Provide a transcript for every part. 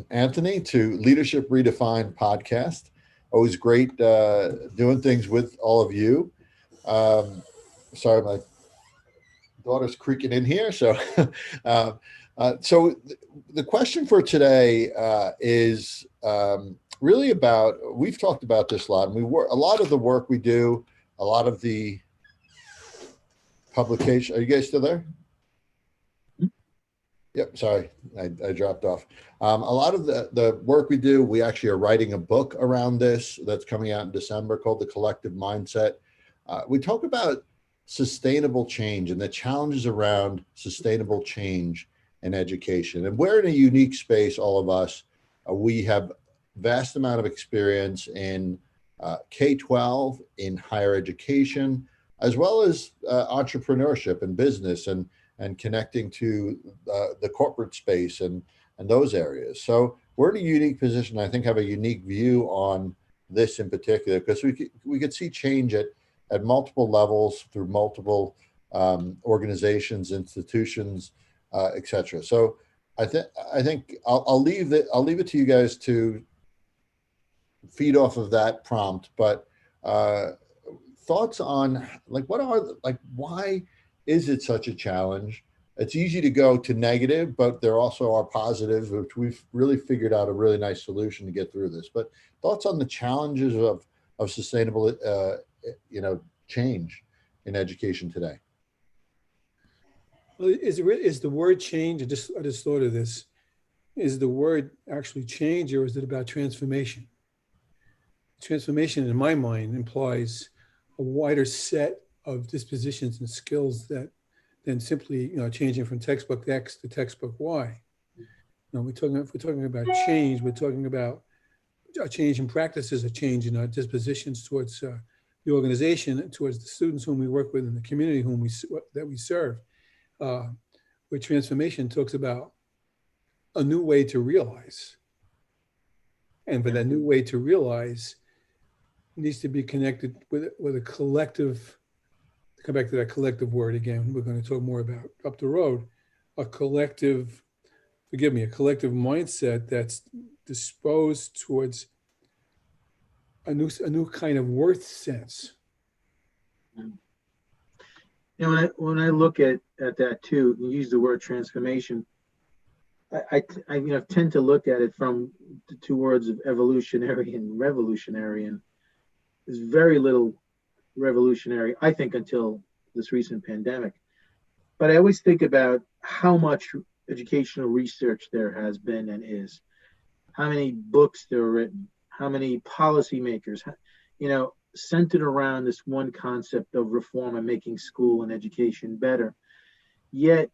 Anthony to Leadership Redefined podcast. Always great doing things with all of you. Um, Sorry, my daughter's creaking in here. Uh, the question for today is really about. We've talked about this a lot, and we work a lot of the work we do, a lot of the publication. Are you guys still there? Yep, sorry, I dropped off. A lot of the work we do, we actually are writing a book around this that's coming out in December called The Collective Mindset. We talk about sustainable change and the challenges around sustainable change in education. And we're in a unique space, all of us. We have vast amount of experience in K-12, in higher education, as well as entrepreneurship and business and connecting to the corporate space and those areas. So we're in a unique position. I think have a unique view on this in particular because we could see change at multiple levels through multiple organizations, institutions, etc. So I think I'll leave it to you guys to feed off of that prompt. But thoughts on like why is it such a challenge? It's easy to go to negative, but there also are positives, which we've really figured out a really nice solution to get through this. But thoughts on the challenges of sustainable, change in education today? Well, is the word change? I just thought of this. Is the word actually change, or is it about transformation? Transformation, in my mind, implies a wider set of dispositions and skills than simply changing from textbook X to textbook Y. If we're talking about change, we're talking about a change in practices, a change in our dispositions towards the organization, towards the students whom we work with, and the community that we serve. Where transformation talks about a new way to realize, and for that new way to realize needs to be connected with a collective. Come back to that collective word again. We're going to talk more about up the road. A collective mindset that's disposed towards a new kind of worth sense. When I look at that too, you use the word transformation. I tend to look at it from the two words of evolutionary and revolutionary, and there's very little revolutionary, I think, until this recent pandemic. But I always think about how much educational research there has been and is, how many books there are written, how many policymakers, centered around this one concept of reform and making school and education better. Yet,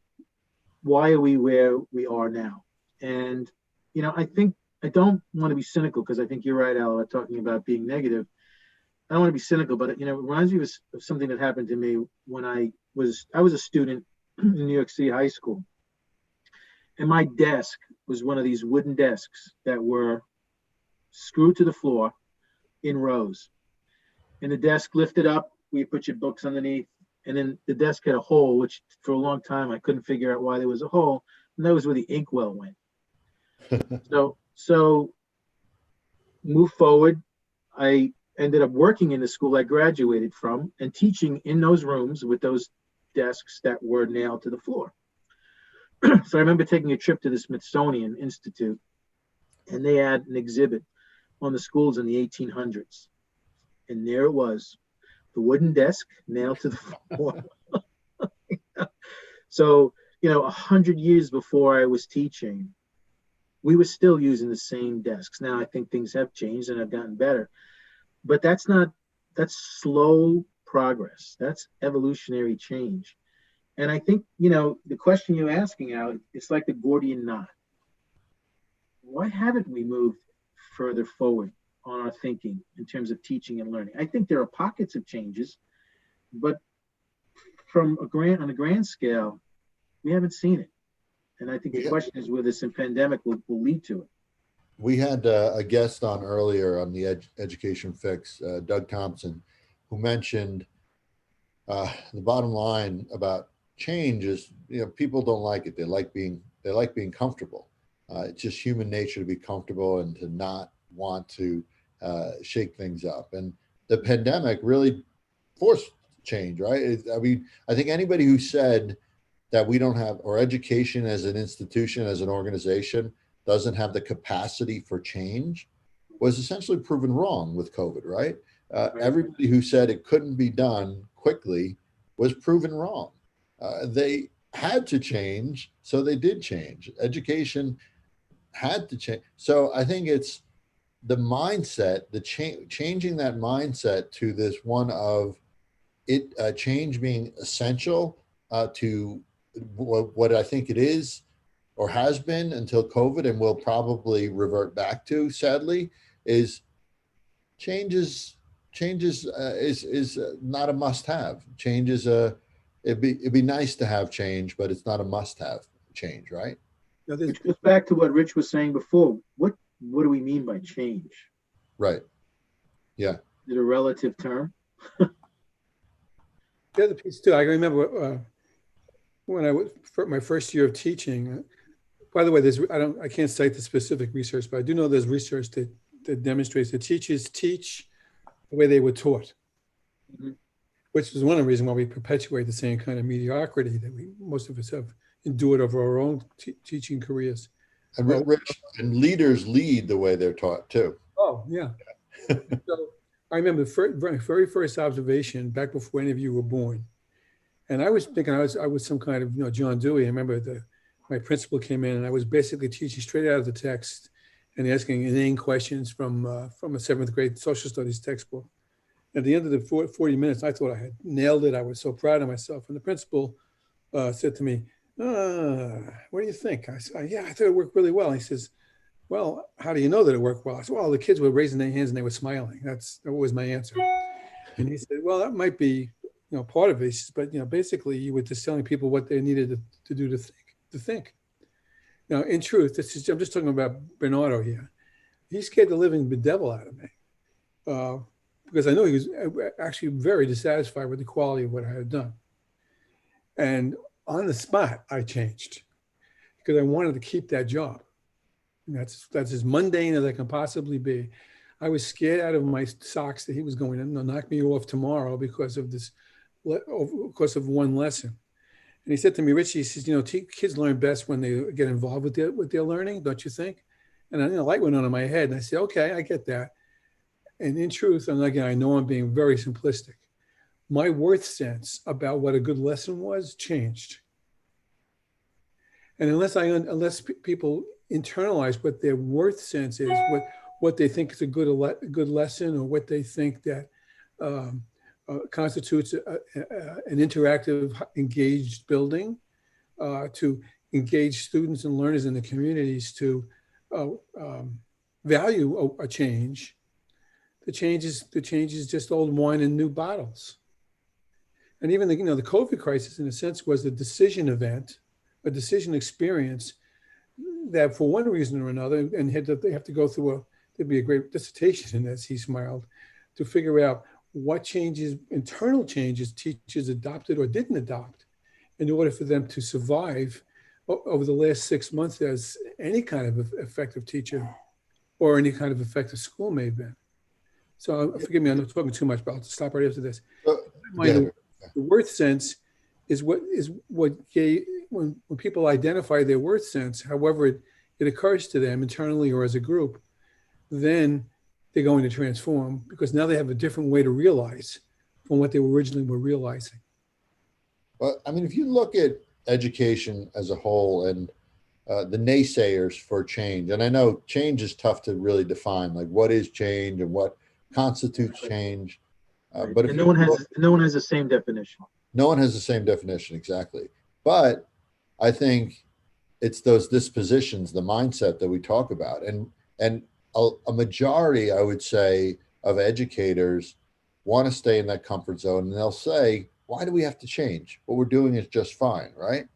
why are we where we are now? And, I think I don't want to be cynical because I think you're right, Al, talking about being negative. I don't want to be cynical, but it reminds me of something that happened to me when I was a student in New York City high school. And my desk was one of these wooden desks that were screwed to the floor in rows. And the desk lifted up, we put your books underneath, and then the desk had a hole, which for a long time I couldn't figure out why there was a hole, and that was where the inkwell went. So move forward, I ended up working in the school I graduated from and teaching in those rooms with those desks that were nailed to the floor. So I remember taking a trip to the Smithsonian Institute, and they had an exhibit on the schools in the 1800s. And there it was, the wooden desk nailed to the floor. So, 100 years before I was teaching, we were still using the same desks. Now I think things have changed and have gotten better, but that's slow progress. That's evolutionary change. And I think, the question you're asking out, it's like the Gordian knot. Why haven't we moved further forward on our thinking in terms of teaching and learning? I think there are pockets of changes, but on a grand scale, we haven't seen it. And I think the question is whether this pandemic will lead to it. We had a guest on earlier on the Education Fix, Doug Thompson, who mentioned the bottom line about change is, people don't like it. They like being comfortable. It's just human nature to be comfortable and to not want to shake things up. And the pandemic really forced change, right? I mean, I think anybody who said that we don't have, or education as an institution, as an organization, doesn't have the capacity for change was essentially proven wrong with COVID, right? Right. Everybody who said it couldn't be done quickly was proven wrong. They had to change, so they did change. Education had to change. So I think it's the mindset, the changing that mindset to this one of it change being essential to what I think it is or has been until COVID, and will probably revert back to. Sadly, is changes is not a must have. Change is a it'd be nice to have change, but it's not a must have change, right? Now, there's, Which goes back to what Rich was saying before. What do we mean by change? Right. Yeah. Is it a relative term? the other piece too, I remember when I was for my first year of teaching. By the way, I can't cite the specific research, but I do know there's research that demonstrates that teachers teach the way they were taught, Mhm. which is one of the reasons why we perpetuate the same kind of mediocrity that most of us have endured over our own teaching careers. And Well, Rich, and leaders lead the way they're taught too. oh yeah. So I remember the very first observation back before any of you were born, and I was thinking I was some kind of John Dewey. I remember my principal came in and I was basically teaching straight out of the text and asking inane questions from a seventh grade social studies textbook. At the end of the 40 minutes, I thought I had nailed it. I was so proud of myself. And the principal said to me, what do you think? I said, yeah, I thought it worked really well. He says, well, how do you know that it worked well? I said, well, the kids were raising their hands and they were smiling. That was my answer. And he said, well, that might be, part of it. But, basically you were just telling people what they needed to do to think. Now, in truth, I'm just talking about Bernardo here. He scared the living devil out of me because I know he was actually very dissatisfied with the quality of what I had done. And on the spot, I changed because I wanted to keep that job. And that's as mundane as I can possibly be. I was scared out of my socks that he was going to knock me off tomorrow because of one lesson. And he said to me, Richie, he says, kids learn best when they get involved with their learning, don't you think? And the light went on in my head. And I said, okay, I get that. And in truth, and again, I know I'm being very simplistic. My worth sense about what a good lesson was changed. And unless people internalize what their worth sense is, what they think is a good lesson, or what they think that constitutes an interactive, engaged building to engage students and learners in the communities to value a change. The change is just old wine in new bottles. And even the COVID crisis, in a sense, was a decision event, a decision experience that, for one reason or another, and they have to go through there'd be a great dissertation in this. He smiled to figure out what internal changes teachers adopted or didn't adopt in order for them to survive over the last 6 months as any kind of effective teacher or any kind of effective school may have been. So forgive me, I'm not talking too much, but I'll stop right after this. The worth sense is what gave, when people identify their worth sense, however it occurs to them internally or as a group, then they're going to transform because now they have a different way to realize from what they originally were realizing. Well, I mean, if you look at education as a whole and the naysayers for change, and I know change is tough to really define, like what is change and what constitutes change. But if no one has the same definition. No one has the same definition, exactly. But I think it's those dispositions, the mindset that we talk about, and a majority, I would say, of educators want to stay in that comfort zone, and they'll say, "Why do we have to change? What we're doing is just fine, right?"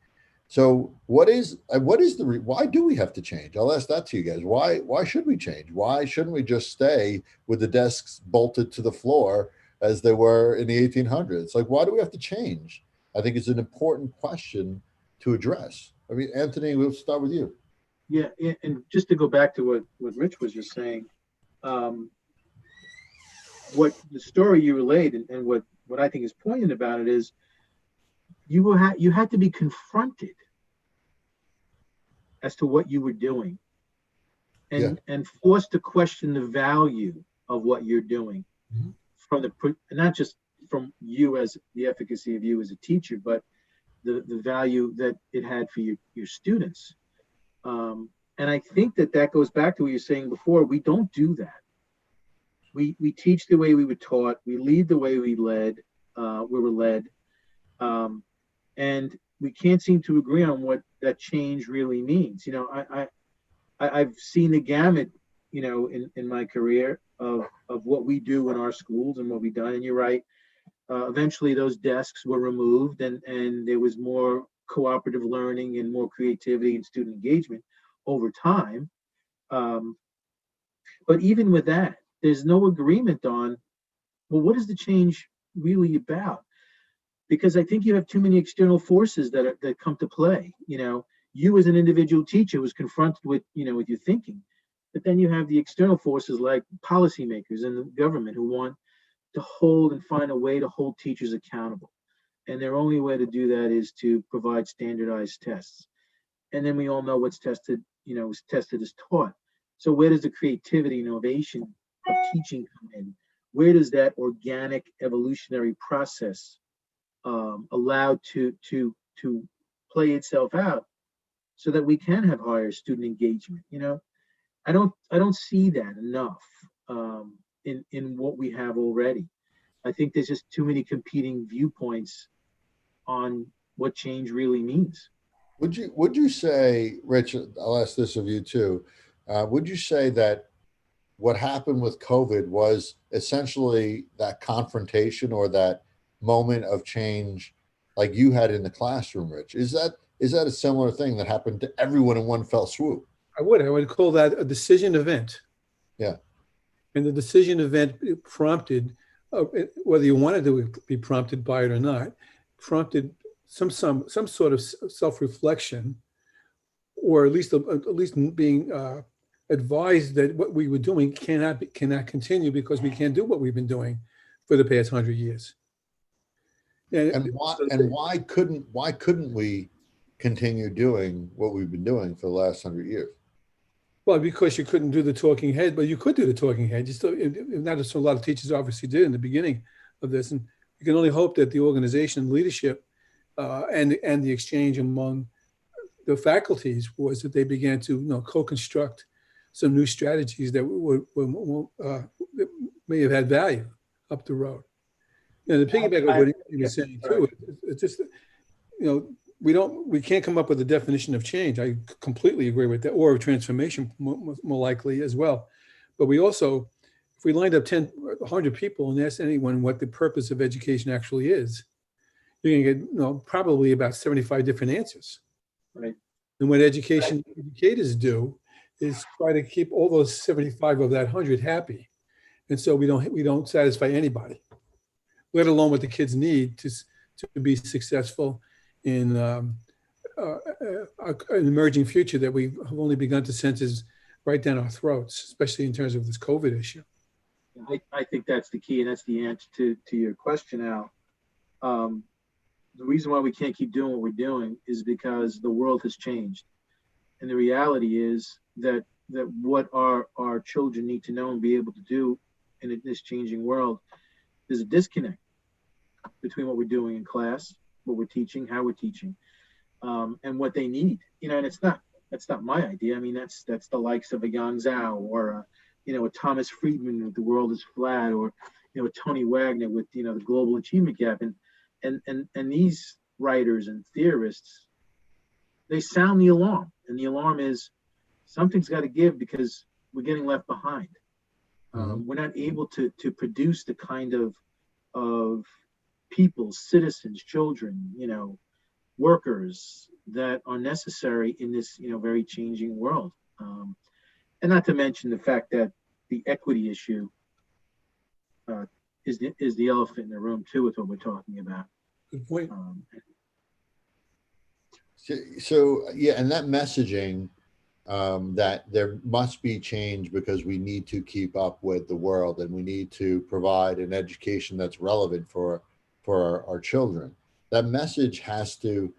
So, why do we have to change? I'll ask that to you guys. Why should we change? Why shouldn't we just stay with the desks bolted to the floor as they were in the 1800s? Like, why do we have to change? I think it's an important question to address. I mean, Anthony, we'll start with you. Yeah, and just to go back to what Rich was just saying, um, what the story you relayed and what I think is poignant about it is you had to be confronted as to what you were doing Yeah. and forced to question the value of what you're doing Mhm. from not just from you as the efficacy of you as a teacher, but the value that it had for your students. And I think that goes back to what you're saying before. We don't do that. We teach the way we were taught. We lead the way we were led, um, and we can't seem to agree on what that change really means. I've seen the gamut, in my career of what we do in our schools and what we've done. And you're right. Eventually, those desks were removed, and there was more cooperative learning and more creativity and student engagement over time. Um, but even with that, there's no agreement on, well, what is the change really about? Because I think you have too many external forces that come to play. You as an individual teacher was confronted with your thinking, but then you have the external forces like policymakers and the government who want to hold and find a way to hold teachers accountable. And their only way to do that is to provide standardized tests. And then we all know what's tested, is tested is taught. So where does the creativity, innovation of teaching come in? Where does that organic evolutionary process allowed to play itself out so that we can have higher student engagement? I don't see that enough in what we have already. I think there's just too many competing viewpoints on what change really means. Would you say, Rich? I'll ask this of you too. Would you say that what happened with COVID was essentially that confrontation or that moment of change, like you had in the classroom, Rich? Is that a similar thing that happened to everyone in one fell swoop? I would call that a decision event. Yeah. And the decision event prompted, whether you wanted to be prompted by it or not, prompted some sort of self-reflection, or at least being advised that what we were doing cannot continue because we can't do what we've been doing for the past 100 years. And And why couldn't we continue doing what we've been doing for the last 100 years? well, because you couldn't do the talking head, but you could do the talking head. You still, not as a lot of teachers obviously did in the beginning of this, and you can only hope that the organization leadership and the exchange among the faculties was that they began to co-construct some new strategies that may have had value up the road. The piggyback of what he Yeah, was saying sorry. too, it's just we can't come up with a definition of change. I completely agree with that, or of transformation more likely as well. But we also, if we lined up 10, 100 people and asked anyone what the purpose of education actually is, you're going to get probably about 75 different answers. Right. And what educators do is try to keep all those 75 of that 100 happy. And so we don't satisfy anybody, let alone what the kids need to be successful in an emerging future that we have only begun to sense is right down our throats, especially in terms of this COVID issue. I think that's the key, and that's the answer to your question, Al. Um, the reason why we can't keep doing what we're doing is because the world has changed. And the reality is that what our children need to know and be able to do in this changing world is a disconnect between what we're doing in class, what we're teaching, how we're teaching, and what they need. And that's not my idea. I mean, that's the likes of a Yang Zhao or a Thomas Friedman with The World is Flat, or a Tony Wagner with the Global Achievement Gap, and these writers and theorists, they sound the alarm, and the alarm is something's got to give because we're getting left behind. Mhm. We're not able to produce the kind of people, citizens, children, workers that are necessary in this very changing world. And not to mention the fact that the equity issue uh, is the elephant in the room too with what we're talking about. Good point. So yeah, and that messaging that there must be change because we need to keep up with the world and we need to provide an education that's relevant for our children. That message has to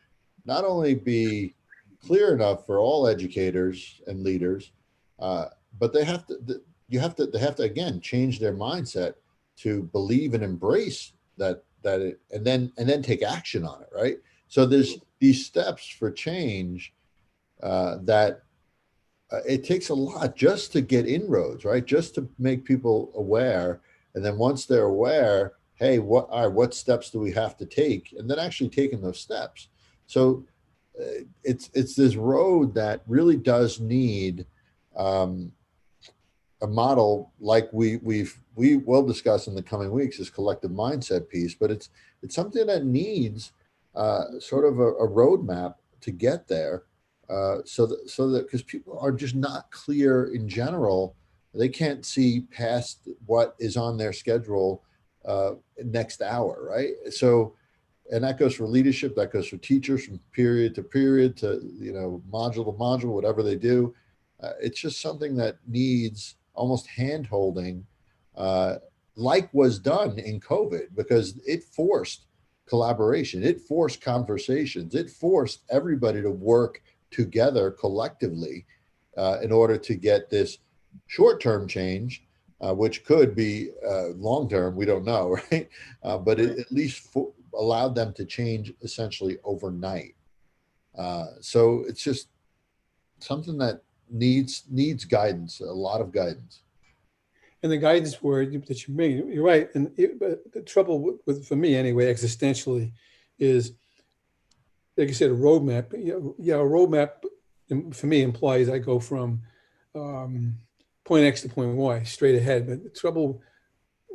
not only be clear enough for all educators and leaders, uh, but they have to again change their mindset to believe and embrace and then take action on it, right? So there's these steps for change that it takes a lot just to get inroads, right? Just to make people aware, and then once they're aware, hey, what steps do we have to take, and then actually taking those steps. So it's this road that really does need um, a model like we will discuss in the coming weeks, this collective mindset piece, but it's something that needs sort of a roadmap to get there, so that because people are just not clear in general, they can't see past what is on their schedule next hour, right? So, and that goes for leadership, that goes for teachers, from period to period to module to module, whatever they do. It's just something that needs almost hand holding, uh, like was done in COVID, because it forced collaboration, it forced conversations, it forced everybody to work together collectively in order to get this short term change, which could be long term, we don't know, right? But Right. it at least allowed them to change essentially overnight. So it's just something that needs guidance, a lot of guidance. And the guidance word that you made, you're right. And but the trouble for me anyway, existentially, is like you said, a roadmap. Yeah, a roadmap for me implies I go from um, point X to point Y straight ahead. But the trouble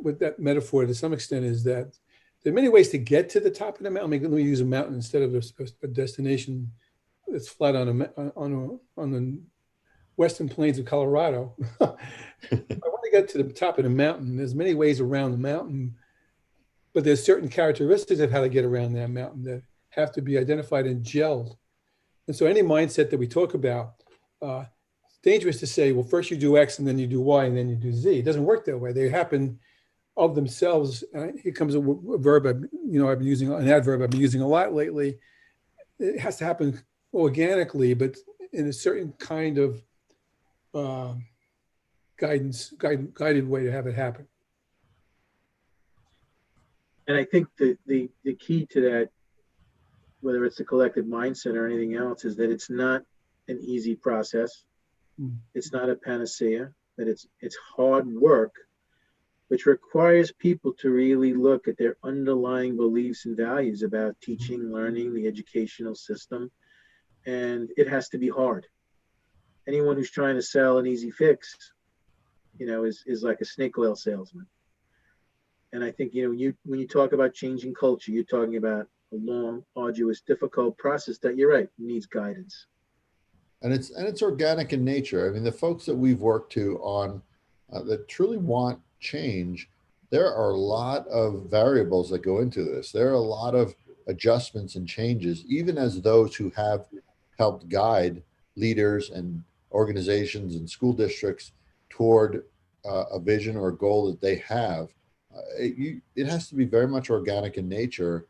with that metaphor to some extent is that there are many ways to get to the top of the mountain. I mean, let me use a mountain instead of a destination that's flat on the western plains of Colorado. I want to get to the top of the mountain. There's many ways around the mountain, but there's certain characteristics of how to get around that mountain that have to be identified and gelled. And so any mindset that we talk about, it's dangerous to say, well, first you do X and then you do Y and then you do Z. It doesn't work that way. They happen of themselves. Here comes a verb, I've been using an adverb I've been using a lot lately. It has to happen organically, but in a certain kind of uh, guided way to have it happen. And I think the key to that, whether it's a collective mindset or anything else, is that it's not an easy process. Mm. It's not a panacea. That it's hard work, which requires people to really look at their underlying beliefs and values about teaching, learning, the educational system, and it has to be hard. Anyone who's trying to sell an easy fix, is like a snake oil salesman. And I think you when you talk about changing culture, you're talking about a long, arduous, difficult process that you're right needs guidance. And it's organic in nature. I mean, the folks that we've worked to on that truly want change, there are a lot of variables that go into this. There are a lot of adjustments and changes, even as those who have helped guide leaders and organizations and school districts toward a vision or a goal that they have. It has to be very much organic in nature.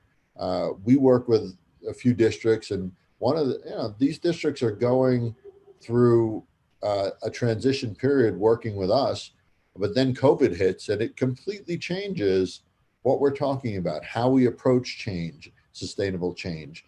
We work with a few districts, and one of these districts are going through a transition period working with us, but then COVID hits and it completely changes what we're talking about, how we approach change, sustainable change,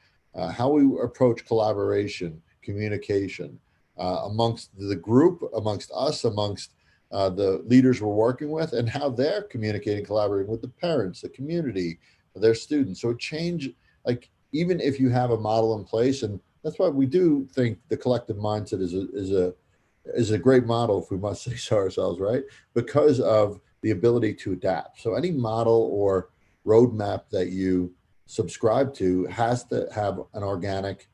how we approach collaboration, communication amongst the group, amongst us, amongst the leaders we're working with, and how they're communicating, collaborating with the parents, the community, their students. So change, like, even if you have a model in place, and that's why we do think the collective mindset is a great model, if we must say so ourselves, right? Because of the ability to adapt. So any model or roadmap that you subscribe to has to have an organic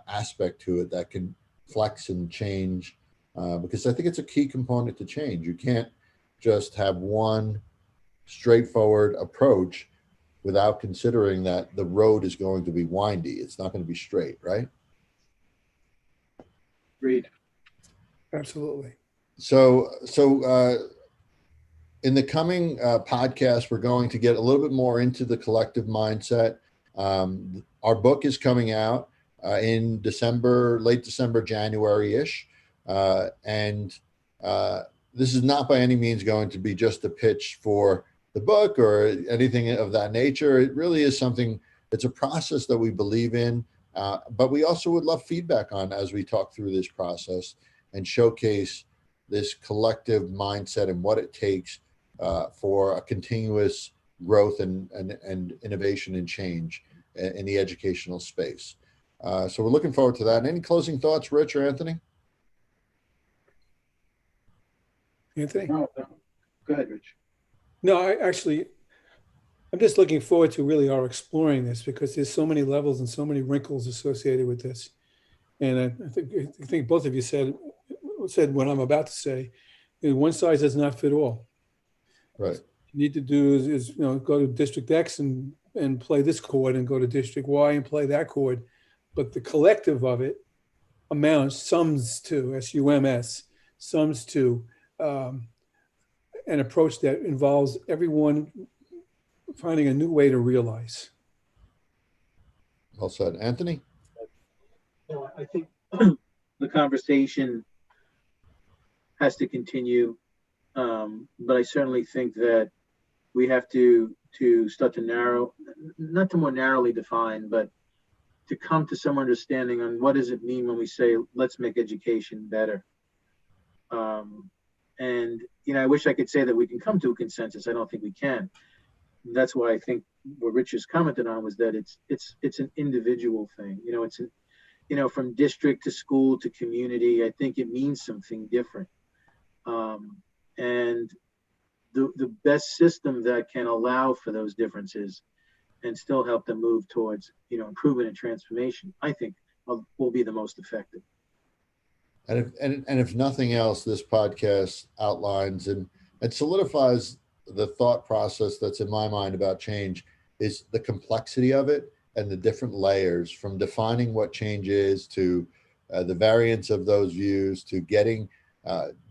aspect to it that can flex and change, because I think it's a key component to change. You can't just have one straightforward approach without considering that the road is going to be windy. It's not going to be straight, right? Agreed. Absolutely. So in the coming podcast, we're going to get a little bit more into the collective mindset. Our book is coming out in December, late December, January-ish. And this is not by any means going to be just a pitch for the book or anything of that nature. It really is something, it's a process that we believe in, but we also would love feedback on as we talk through this process and showcase this collective mindset and what it takes for a continuous growth and innovation and change in the educational space. So we're looking forward to that. And any closing thoughts, Rich or Anthony? Anthony? No, no. Go ahead, Rich. No, I'm just looking forward to really our exploring this, because there's so many levels and so many wrinkles associated with this. And I think both of you said what I'm about to say. One size does not fit all. Right. You need to do is go to District X and play this chord, and go to District Y and play that chord. But the collective of it sums to, S-U-M-S, sums to an approach that involves everyone finding a new way to realize. Well said. Anthony? I think the conversation has to continue, but I certainly think that we have to start to narrow, not to more narrowly define, but to come to some understanding on what does it mean when we say, let's make education better. And I wish I could say that we can come to a consensus. I don't think we can. That's why I think what Rich has commented on was that it's an individual thing. It's from district to school to community. I think it means something different. And the best system that can allow for those differences and still help them move towards improvement and transformation, I think will be the most effective. And if nothing else, this podcast outlines and solidifies the thought process that's in my mind about change, is the complexity of it and the different layers, from defining what change is to the variance of those views, to getting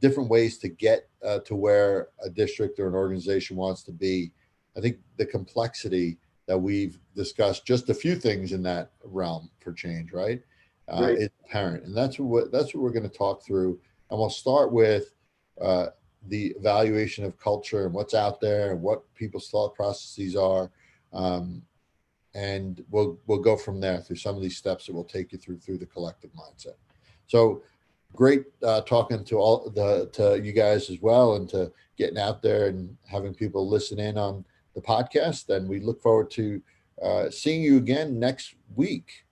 different ways to get to where a district or an organization wants to be. I think the complexity that we've discussed, just a few things in that realm for change, right? Right. Is apparent, and that's what we're going to talk through. And we'll start with the evaluation of culture and what's out there and what people's thought processes are, and we'll go from there through some of these steps that will take you through the collective mindset. So great talking to you guys as well, and to getting out there and having people listen in on the podcast. And we look forward to seeing you again next week.